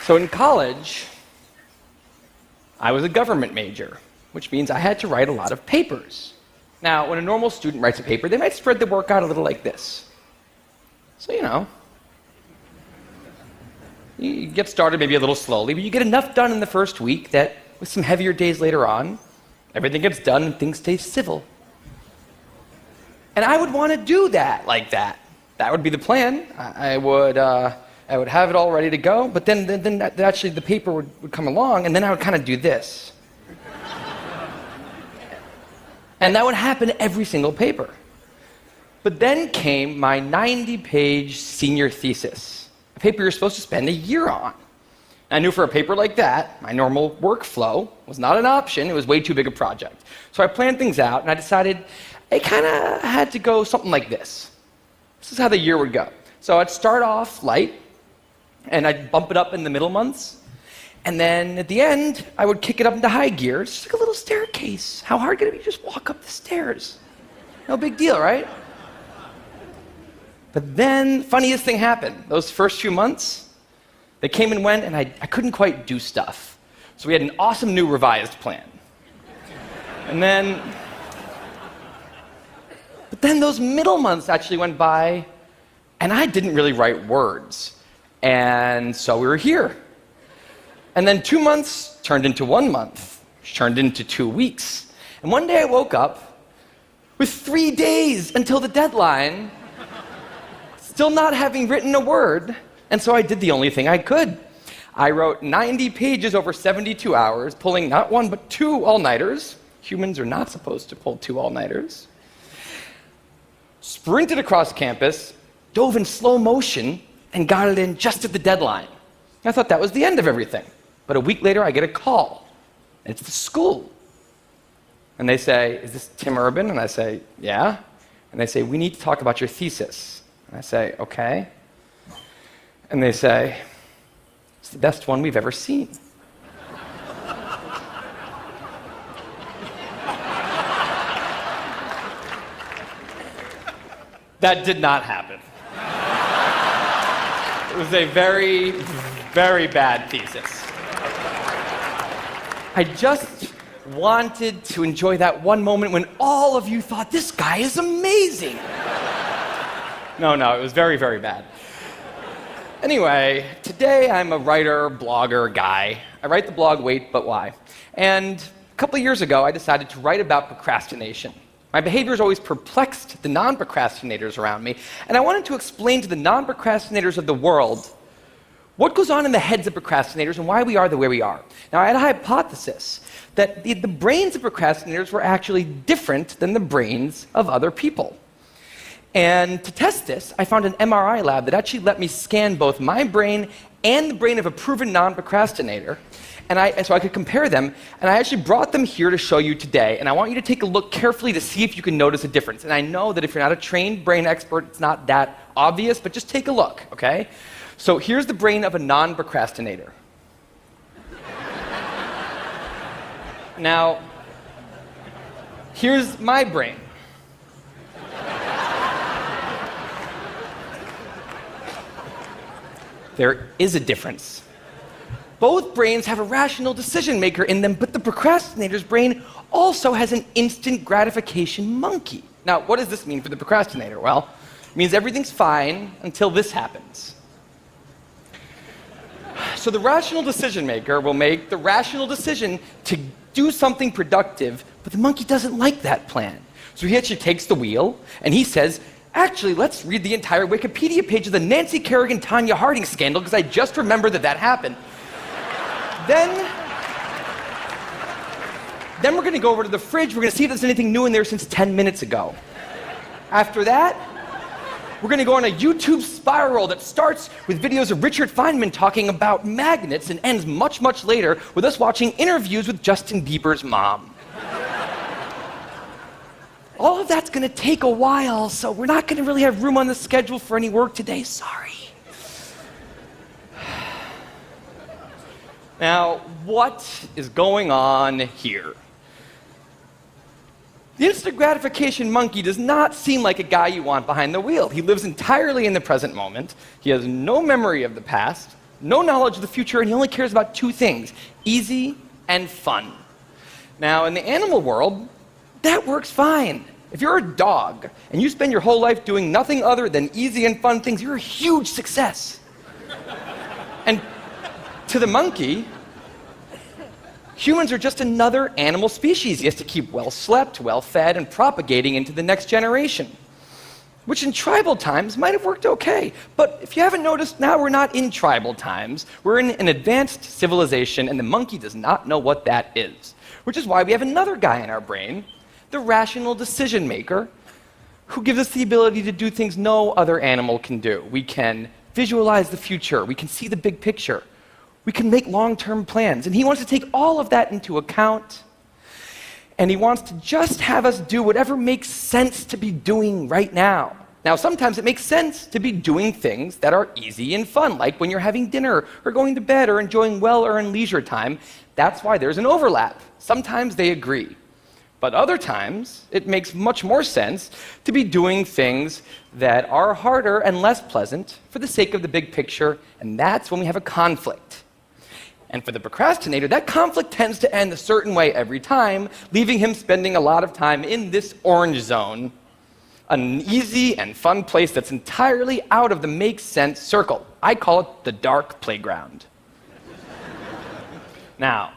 So in college, I was a government major, which means I had to write a lot of papers. Now, when a normal student writes a paper, they might spread the work out a little like this. So, you get started maybe a little slowly, but you get enough done in the first week that with some heavier days later on, everything gets done and things stay civil. And I would want to do that like that. That would be the plan. I would have it all ready to go, but then actually the paper would come along, and then I would kind of do this. And that would happen every single paper. But then came my 90-page senior thesis, a paper you're supposed to spend a year on. I knew for a paper like that, my normal workflow was not an option. It was way too big a project. So I planned things out, and I decided I kind of had to go something like this. This is how the year would go. So I'd start off light, and I'd bump it up in the middle months. And then at the end, I would kick it up into high gear. It's just like a little staircase. How hard could it be? Just walk up the stairs. No big deal, right? But then, funniest thing happened. Those first few months, they came and went, and I couldn't quite do stuff. So we had an awesome new revised plan. But then those middle months actually went by, and I didn't really write words. And so we were here. And then 2 months turned into 1 month, which turned into 2 weeks. And one day I woke up with 3 days until the deadline, still not having written a word. And so I did the only thing I could. I wrote 90 pages over 72 hours, pulling not one but 2 all-nighters. Humans are not supposed to pull 2 all-nighters. Sprinted across campus, dove in slow motion, and got it in just at the deadline. I thought that was the end of everything. But a week later, I get a call. And it's the school. And they say, "Is this Tim Urban?" And I say, "Yeah." And they say, "We need to talk about your thesis." And I say, "Okay." And they say, "It's the best one we've ever seen." That did not happen. It was a very, very bad thesis. I just wanted to enjoy that one moment when all of you thought, "This guy is amazing." No, it was very, very bad. Anyway, today I'm a writer, blogger guy. I write the blog Wait, But Why? And a couple of years ago, I decided to write about procrastination. My behavior has always perplexed the non-procrastinators around me, and I wanted to explain to the non-procrastinators of the world what goes on in the heads of procrastinators and why we are the way we are. Now, I had a hypothesis that the brains of procrastinators were actually different than the brains of other people. And to test this, I found an MRI lab that actually let me scan both my brain and the brain of a proven non-procrastinator, so I could compare them, and I actually brought them here to show you today, and I want you to take a look carefully to see if you can notice a difference. And I know that if you're not a trained brain expert, it's not that obvious, but just take a look, okay? So here's the brain of a non-procrastinator. Now, here's my brain. There is a difference. Both brains have a rational decision maker in them, but the procrastinator's brain also has an instant gratification monkey. Now, what does this mean for the procrastinator? Well, it means everything's fine until this happens. So the rational decision maker will make the rational decision to do something productive, but the monkey doesn't like that plan. So he actually takes the wheel, and he says, "Actually, let's read the entire Wikipedia page of the Nancy Kerrigan-Tanya Harding scandal, because I just remembered that happened. Then we're going to go over to the fridge. We're going to see if there's anything new in there since 10 minutes ago. After that, we're going to go on a YouTube spiral that starts with videos of Richard Feynman talking about magnets and ends much, much later with us watching interviews with Justin Bieber's mom. All of that's going to take a while, so we're not going to really have room on the schedule for any work today. Sorry. Now, what is going on here? The instant gratification monkey does not seem like a guy you want behind the wheel. He lives entirely in the present moment. He has no memory of the past, no knowledge of the future, and he only cares about two things: easy and fun. Now, in the animal world, that works fine. If you're a dog and you spend your whole life doing nothing other than easy and fun things, you're a huge success. And to the monkey, humans are just another animal species he has to keep well slept, well fed, and propagating into the next generation, which in tribal times might have worked okay. But if you haven't noticed, now we're not in tribal times. We're in an advanced civilization, and the monkey does not know what that is, which is why we have another guy in our brain, the rational decision maker, who gives us the ability to do things no other animal can do. We can visualize the future. We can see the big picture. We can make long-term plans. And he wants to take all of that into account, and he wants to just have us do whatever makes sense to be doing right now. Now, sometimes it makes sense to be doing things that are easy and fun, like when you're having dinner or going to bed or enjoying well-earned leisure time. That's why there's an overlap. Sometimes they agree. But other times, it makes much more sense to be doing things that are harder and less pleasant for the sake of the big picture, and that's when we have a conflict. And for the procrastinator, that conflict tends to end a certain way every time, leaving him spending a lot of time in this orange zone, an easy and fun place that's entirely out of the make sense circle. I call it the dark playground. Now,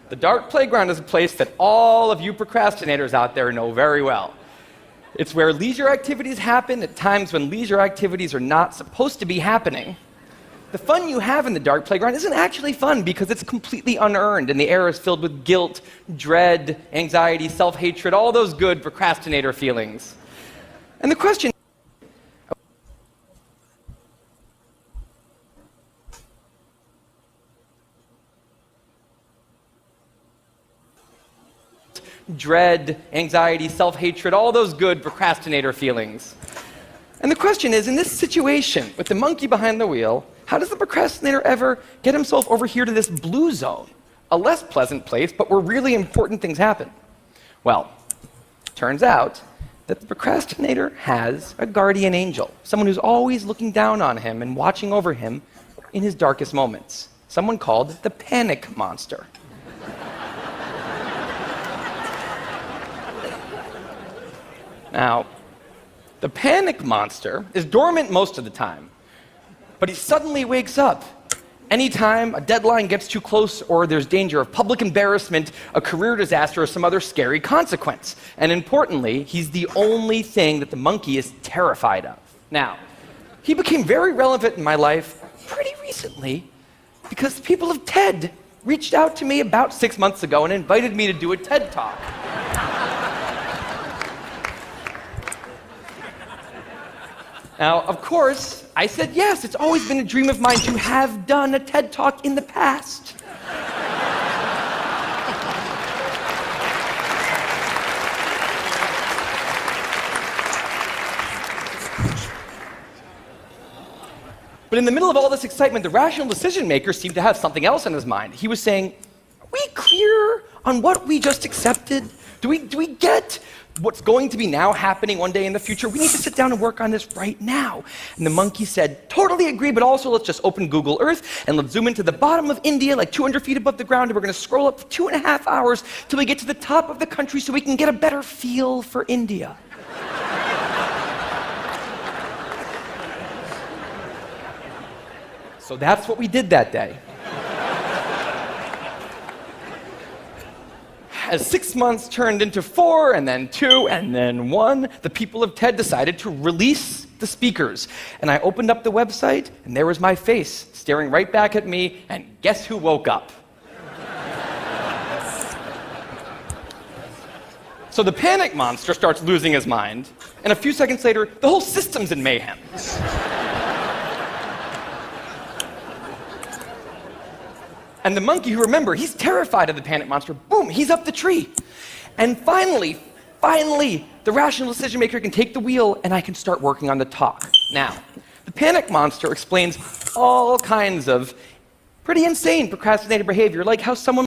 the dark playground is a place that all of you procrastinators out there know very well. It's where leisure activities happen at times when leisure activities are not supposed to be happening. The fun you have in the dark playground isn't actually fun because it's completely unearned, and the air is filled with guilt, dread, anxiety, self-hatred, all those good procrastinator feelings. And the question dread, anxiety, self-hatred, all those good procrastinator feelings. And the question is, in this situation, with the monkey behind the wheel, how does the procrastinator ever get himself over here to this blue zone, a less pleasant place, but where really important things happen? Well, turns out that the procrastinator has a guardian angel, someone who's always looking down on him and watching over him in his darkest moments, someone called the panic monster. Now, the panic monster is dormant most of the time, but he suddenly wakes up anytime a deadline gets too close or there's danger of public embarrassment, a career disaster, or some other scary consequence. And importantly, he's the only thing that the monkey is terrified of. Now, he became very relevant in my life pretty recently because the people of TED reached out to me about 6 months ago and invited me to do a TED Talk. Now, of course, I said yes. It's always been a dream of mine to have done a TED Talk in the past. But in the middle of all this excitement, the rational decision maker seemed to have something else on his mind. He was saying, are we clear on what we just accepted? Do we get what's going to be now happening one day in the future? We need to sit down and work on this right now. And the monkey said, totally agree, but also let's just open Google Earth and let's zoom into the bottom of India, like 200 feet above the ground, and we're going to scroll up for 2.5 hours till we get to the top of the country so we can get a better feel for India. So that's what we did that day. As 6 months turned into 4, and then 2, and then 1, the people of TED decided to release the speakers. And I opened up the website, and there was my face staring right back at me, and guess who woke up? So the panic monster starts losing his mind, and a few seconds later, the whole system's in mayhem. And the monkey, who, remember, he's terrified of the panic monster, boom, he's up the tree. And finally, the rational decision maker can take the wheel and I can start working on the talk. Now, the panic monster explains all kinds of pretty insane procrastinating behavior, like how someone